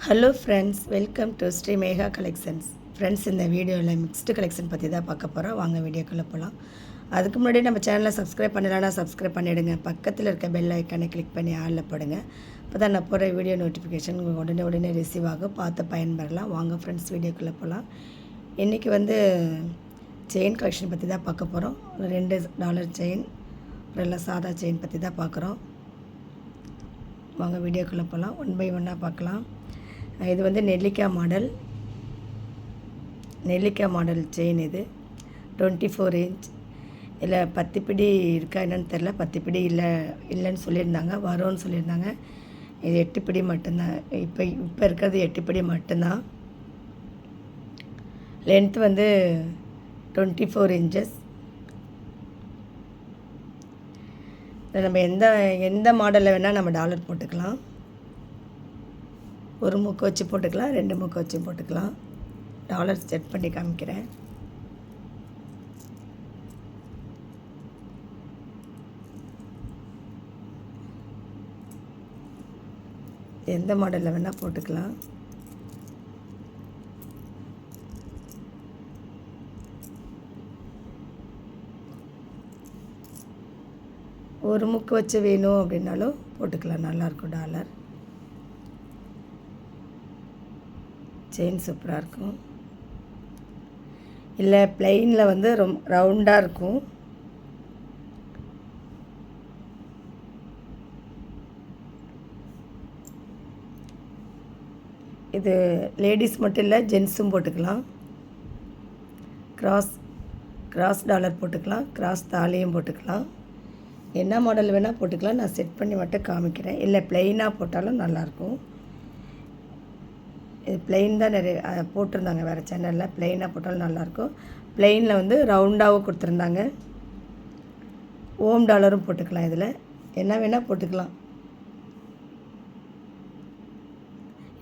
Hello friends, welcome to Sri Megha collections. Friends, இந்த வீடியோவில் mixed collection பற்றி தான் பார்க்க போகிறோம். வாங்க வீடியோக்குள்ளே போகலாம். அதுக்கு முன்னாடி நம்ம சேனலை சப்ஸ்கிரைப் பண்ணலைன்னா சப்ஸ்கிரைப் பண்ணிவிடுங்க. பக்கத்தில் இருக்க பெல் ஐக்கானை கிளிக் பண்ணி ஆளில் போடுங்க. அப்போ தான் நான் போகிற வீடியோ நோட்டிஃபிகேஷன் உடனே ரிசீவ் ஆகும். பார்த்து பயன்பெறலாம். வாங்க ஃப்ரெண்ட்ஸ், வீடியோக்குள்ளே போகலாம். இன்றைக்கி செயின் கலெக்ஷன் பற்றி தான் பார்க்க போகிறோம். $2 செயின், அப்புறம் சாதா செயின் பற்றி தான் பார்க்குறோம். வாங்க வீடியோக்குள்ளே போகலாம். ஒன் பை ஒன்னாக பார்க்கலாம். இது நெல்லிக்காய் மாடல் செயின். இது 24 இன்ச். இதில் 10 பிடி இருக்கா என்னன்னு தெரில. 10 பிடி இல்லைன்னு சொல்லியிருந்தாங்க, வரும்னு சொல்லியிருந்தாங்க. இது 8 பிடி மட்டும்தான். இப்போ இருக்கிறது 8 பிடி மட்டும்தான். Length 24 inches. நம்ம எந்த மாடலில் வேணால் நம்ம டாலர் போட்டுக்கலாம். ஒரு மூக்கு வச்சு போட்டுக்கலாம், 2 மூக்கு வச்சு போட்டுக்கலாம். டாலர் செட் பண்ணி காமிக்கிறேன். எந்த மாடலில் வேணால் போட்டுக்கலாம். ஒரு முக்கு வச்சு வேணும் அப்படின்னாலும் போட்டுக்கலாம். நல்லாயிருக்கும் டாலர். செயின் சூப்பராக இருக்கும். இல்லை பிளெயினில் ரொம்ப ரவுண்டாக இருக்கும். இது லேடிஸ் மட்டும் இல்லை, ஜென்ஸும் போட்டுக்கலாம். கிராஸ் டாலர் போட்டுக்கலாம், கிராஸ் தாலியும் போட்டுக்கலாம். என்ன மாடல் வேணால் போட்டுக்கலாம். நான் செட் பண்ணி மட்டும் காமிக்கிறேன். இல்லை பிளெயினாக போட்டாலும் நல்லாயிருக்கும். இது பிளெயின் தான் நிறைய போட்டிருந்தாங்க வேறு சேனலில். பிளெயினாக போட்டாலும் நல்லாயிருக்கும். பிளெயினில் ரவுண்டாகவும் கொடுத்துருந்தாங்க. ஓம் டாலரும் போட்டுக்கலாம். இதில் என்ன வேணால் போட்டுக்கலாம்.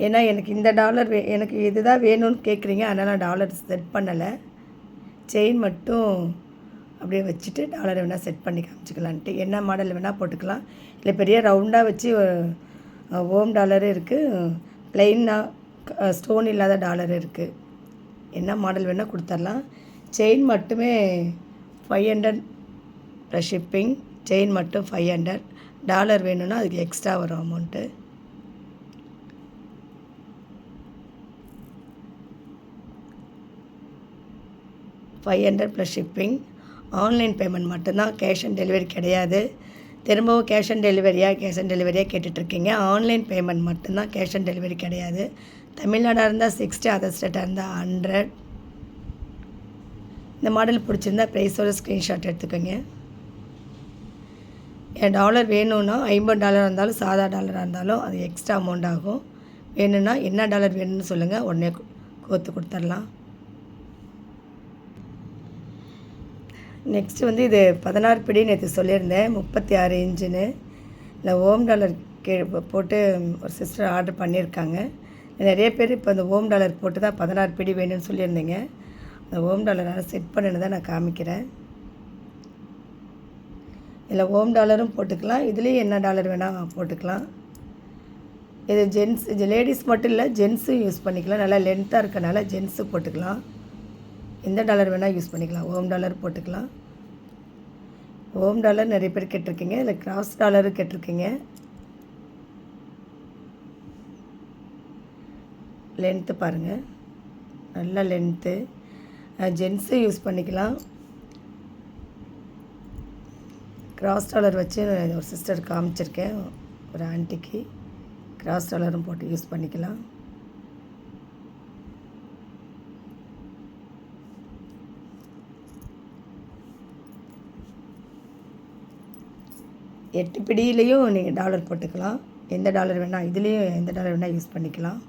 ஏன்னா எனக்கு இந்த டாலர் எனக்கு இதுதான் வேணும்னு கேட்குறீங்க, அதனால் டாலர் செட் பண்ணலை. செயின் மட்டும் அப்படியே வச்சுட்டு டாலரை வேணால் செட் பண்ணி காமிச்சிக்கலான்ட்டு. என்ன மாடல் வேணால் போட்டுக்கலாம். இல்லை பெரிய ரவுண்டாக வச்சு ஓம் டாலரும் இருக்குது, பிளெயினாக ஸ்டோன் இல்லாத டாலர் இருக்குது. என்ன மாடல் வேணால் கொடுத்துர்லாம். செயின் மட்டுமே 500 ப்ளஸ் ஷிப்பிங். செயின் மட்டும் 500. டாலர் வேணும்னா அதுக்கு எக்ஸ்ட்ரா வரும் amount. $500 plus shipping. Online payment மட்டும்தான், கேஷ் ஆன் டெலிவரி கிடையாது. திரும்பவும் கேஷ் ஆன் டெலிவரியாக கேட்டுட்ருக்கீங்க. ஆன்லைன் பேமெண்ட் மட்டும்தான், கேஷ் ஆன் டெலிவரி கிடையாது. தமிழ்நாடாக இருந்தால் 60, அதர் ஸ்டேட்டாக இருந்தால் 100. இந்த மாடல் பிடிச்சிருந்தா ப்ரைஸோட ஸ்க்ரீன்ஷாட் எடுத்துக்கோங்க. என் டாலர் வேணும்னா $50 இருந்தாலும் சாதா டாலராக இருந்தாலும் அது எக்ஸ்ட்ரா அமௌண்ட் ஆகும். வேணும்னா என்ன டாலர் வேணும்னு சொல்லுங்கள், உடனே கோர்த்து கொடுத்துர்லாம். நெக்ஸ்ட்டு இது 16 பிடி நேற்று சொல்லியிருந்தேன், 36 இன்ச்சுன்னு. இல்லை ஓம் டாலர் போட்டு ஒரு சிஸ்டர் ஆர்டர் பண்ணியிருக்காங்க. நிறைய பேர் இப்போ அந்த ஓம் டாலர் போட்டு தான் 16 பிடி வேணும்னு சொல்லியிருந்தீங்க. அந்த ஓம் டாலரால் செட் பண்ணுன்னு தான் நான் காமிக்கிறேன். இல்லை ஓம் டாலரும் போட்டுக்கலாம். இதுலேயும் என்ன டாலர் வேணால் போட்டுக்கலாம். இது லேடிஸ் மட்டும் இல்லை, ஜென்ஸும் யூஸ் பண்ணிக்கலாம். நல்லா லென்த்தாக இருக்கனால ஜென்ஸு போட்டுக்கலாம். எந்த டாலர் வேணால் யூஸ் பண்ணிக்கலாம். ஓம் டாலர் போட்டுக்கலாம். ஓம் டாலர் நிறைய பேர் கேட்டிருக்கீங்க. இல்லை கிராஸ் டாலரும் கேட்டிருக்கீங்க. லென்த்து பாருங்கள், நல்ல லென்த்து. ஜென்ஸு யூஸ் பண்ணிக்கலாம். கிராஸ் டாலர் வச்சு ஒரு சிஸ்டர் காமிச்சிருக்கேன், ஒரு ஆன்ட்டிக்கு. கிராஸ் டாலரும் போட்டு யூஸ் பண்ணிக்கலாம். எட்டு பிடியிலையும் நீங்கள் டாலர் போட்டுக்கலாம். எந்த டாலர் வேணால், இதுலேயும் எந்த டாலர் வேணால் யூஸ் பண்ணிக்கலாம்.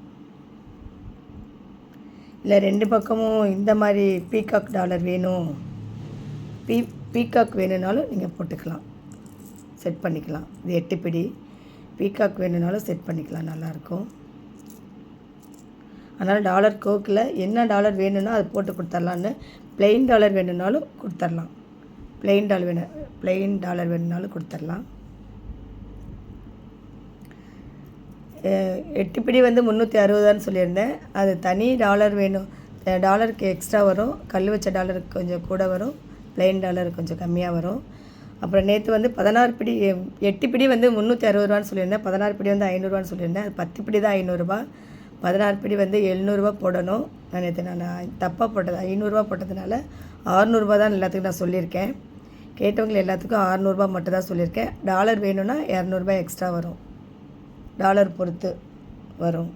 இல்லை 2 பக்கமும் இந்த மாதிரி பீகாக் டாலர் வேணும், பீகாக் வேணும்னாலும் நீங்கள் போட்டுக்கலாம், செட் பண்ணிக்கலாம். இது 8 பிடி. பீகாக் வேணும்னாலும் செட் பண்ணிக்கலாம், நல்லாயிருக்கும். அதனால் டாலர் கோக்கில் என்ன டாலர் வேணும்னா அது போட்டு கொடுத்துர்லான்னு. பிளெயின் டாலர் வேணும்னாலும் கொடுத்துர்லாம். பிளெயின் டாலர் வேணும்னாலும் கொடுத்துர்லாம். 8 பிடி வந்து 360 சொல்லியிருந்தேன். அது தனி டாலர் வேணும். டாலருக்கு எக்ஸ்ட்ரா வரும். கல் வச்ச டாலருக்கு கொஞ்சம் கூட வரும். ப்ளைன் டாலருக்கு கொஞ்சம் கம்மியாக வரும். அப்புறம் நேற்று வந்து 16 பிடி 8 பிடி வந்து 360 சொல்லியிருந்தேன். 16 பிடி வந்து 500 சொல்லியிருந்தேன். அது 10 பிடி தான் 500. 16 பிடி வந்து 700 போடணும். நான் தப்பாக போட்டது 500 போட்டதுனால 600 தான் எல்லாத்துக்கும் நான் சொல்லியிருக்கேன். கேட்டவங்க எல்லாத்துக்கும் 600 மட்டும் தான் சொல்லியிருக்கேன். டாலர் வேணும்னா 200 எக்ஸ்ட்ரா வரும். டாலர் பொறுத்து வரும்.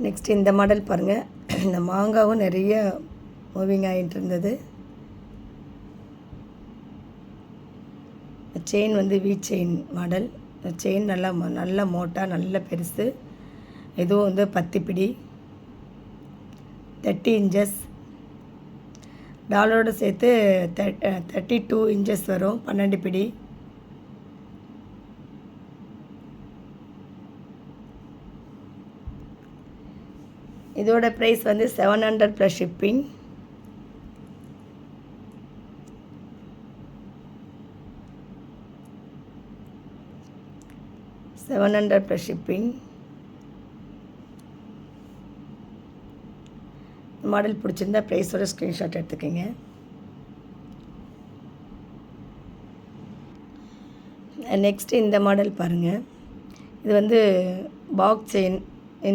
நெக்ஸ்ட் இந்த மாடல் பாருங்கள். இந்த மாங்காவும் நிறைய மூவிங் ஆகிட்டு இருந்தது. செயின் வந்து வி செயின் மாடல். செயின் நல்ல மோட்டா நல்ல பெருசு. இதுவும் வந்து 10 பிடி 30 இன்ச்சஸ். டாலரோடு சேர்த்து 32 இன்ச்சஸ் வரும். 12 பிடி. இதோட ப்ரைஸ் வந்து 700 plus shipping. $700 plus shipping. Model பிடிச்சிருந்தா ப்ரைஸோட ஸ்க்ரீன்ஷாட் எடுத்துக்கோங்க. நெக்ஸ்ட்டு இந்த மாடல் பாருங்கள். இது வந்து பாக்ஸ் செயின்.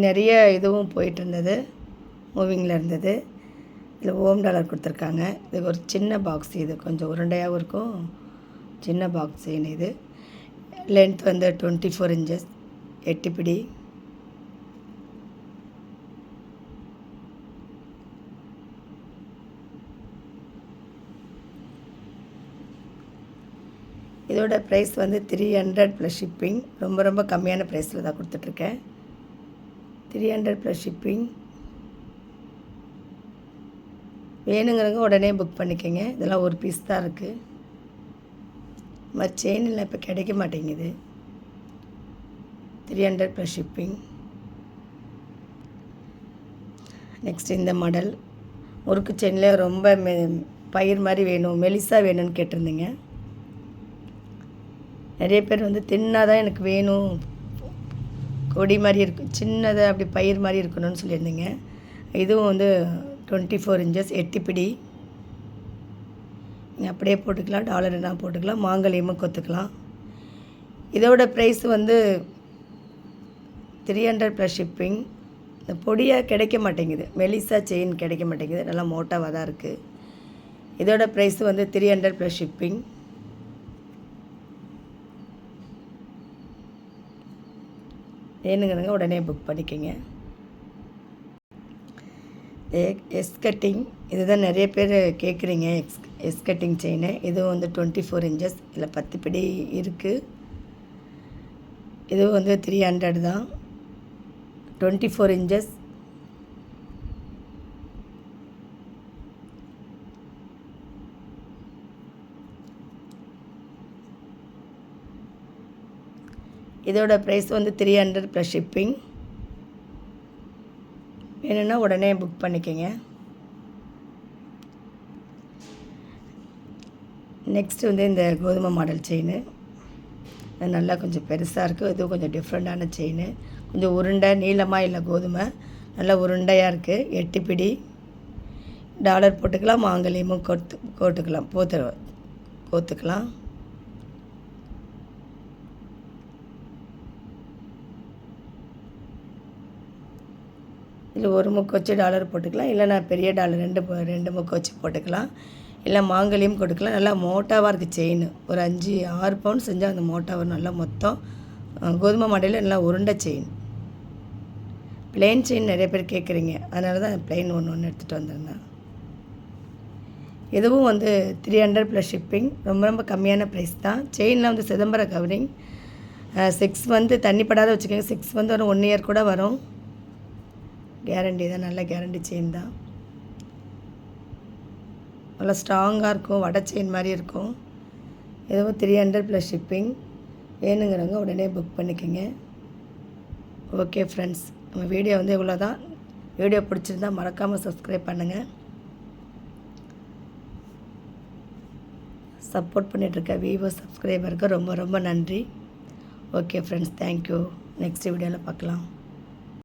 நிறைய இதுவும் போயிட்டு இருந்தது, மூவிங்கில் இருந்தது. இதில் ஓம் டாலர் கொடுத்துருக்காங்க. இது ஒரு சின்ன பாக்ஸ். இது கொஞ்சம் உருண்டையாகவும் இருக்கும். சின்ன பாக்ஸ் செயின். இது லென்த் வந்து 24 இன்ச்சஸ் 8 பிடி. இதோட ப்ரைஸ் வந்து 300 ப்ளஸ் ஷிப்பிங். ரொம்ப கம்மியான ப்ரைஸில் தான் கொடுத்துட்ருக்கேன். 300 ப்ளஸ் ஷிப்பிங். வேணுங்கிறவங்க உடனே புக் பண்ணிக்கோங்க. இதெல்லாம் ஒரு பீஸ் தான் இருக்குது. செயினில் இப்போ கிடைக்க மாட்டேங்குது. 300 ப்ளஸ் ஷிப்பிங். நெக்ஸ்ட் இந்த மாடல் முறுக்கு செயினில் ரொம்ப பயிர் மாதிரி வேணும், மெலிசா வேணும்னு கேட்டிருந்தீங்க. நிறைய பேர் வந்து தின்னாக தான் எனக்கு வேணும், கொடி மாதிரி இருக்கும், சின்னதாக அப்படி பயிர் மாதிரி இருக்கணும்னு சொல்லியிருந்தீங்க. இதுவும் வந்து 24 இன்ச்சஸ் 8 பிடி. நீங்கள் அப்படியே போட்டுக்கலாம், டாலர் என்ன போட்டுக்கலாம், மாங்கல்யமும் கொத்துக்கலாம். இதோட ப்ரைஸ் வந்து 300 ப்ளஸ் ஷிப்பிங். இந்த பொடியாக கிடைக்க மாட்டேங்குது, மெலிசா செயின் கிடைக்க மாட்டேங்குது, நல்லா மோட்டாவாக தான் இருக்குது. இதோட ப்ரைஸ் வந்து 300 ப்ளஸ் ஷிப்பிங். வேணுங்கிறங்க உடனே புக் பண்ணிக்கோங்க. எஸ் கட்டிங், இதுதான் நிறைய பேர் கேட்குறீங்க. S cutting chain. இதுவும் வந்து 24 இன்ச்சஸ். இதில் 10 பிடி இருக்குது. இதுவும் வந்து 300 தான். 24 இன்ச்சஸ். இதோட ப்ரைஸ் வந்து 300 ப்ளஸ் ஷிப்பிங். வேணும்னா உடனே புக் பண்ணிக்கோங்க. நெக்ஸ்ட் வந்து இந்த கோதுமை மாடல் செயின். அது நல்லா கொஞ்சம் பெருசாக இருக்குது. இதுவும் கொஞ்சம் டிஃப்ரெண்ட்டான செயின். கொஞ்சம் உருண்டை நீளமாக இல்லை, கோதுமை நல்லா உருண்டையாக இருக்குது. 8 பிடி. டாலர் போட்டுக்கலாம், மாங்கல்யமும் கோத்துக்கலாம். இதில் ஒரு முக்கு வச்சு டாலர் போட்டுக்கலாம், இல்லைனா பெரிய டாலர் ரெண்டு முக்கு வச்சு போட்டுக்கலாம், இல்லை மாங்கல்யம் கொடுக்கலாம். நல்லா மோட்டாவாக இருக்குது செயின். ஒரு 5-6 பவுன் செஞ்சால் அந்த மோட்டாவாக நல்லா மொத்தம் கோதுமை மாடலில் நல்லா உருண்டை செயின். பிளெயின் செயின் நிறைய பேர் கேட்குறீங்க, அதனால தான் பிளெயின் ஒன்று எடுத்துகிட்டு வந்திருந்தேன். இதுவும் வந்து 300 ப்ளஸ் ஷிப்பிங். ரொம்ப கம்மியான ப்ரைஸ் தான். செயினில் வந்து சிதம்பர கவரிங். 6 மந்த்து தண்ணி படாத வச்சுக்கோங்க. 6 மந்த் வரும், 1 இயர் கூட வரும். கேரண்டி தான், நல்ல கேரண்டி செயின் தான். நல்லா ஸ்ட்ராங்காக இருக்கும், வடை செயின் மாதிரி இருக்கும். இதுவும் 300 ப்ளஸ் ஷிப்பிங். வேணுங்கிறவங்க உடனே புக் பண்ணிக்கோங்க. ஓகே ஃப்ரெண்ட்ஸ், நம்ம வீடியோ வந்து இவ்வளோ தான். வீடியோ பிடிச்சிருந்தா மறக்காமல் சப்ஸ்கிரைப் பண்ணுங்கள். சப்போர்ட் பண்ணிகிட்ருக்க வியூவர்ஸ் சப்ஸ்கிரைபருக்கு ரொம்ப ரொம்ப நன்றி. Okay friends, thank you. நெக்ஸ்ட் வீடியோவில் பார்க்கலாம்.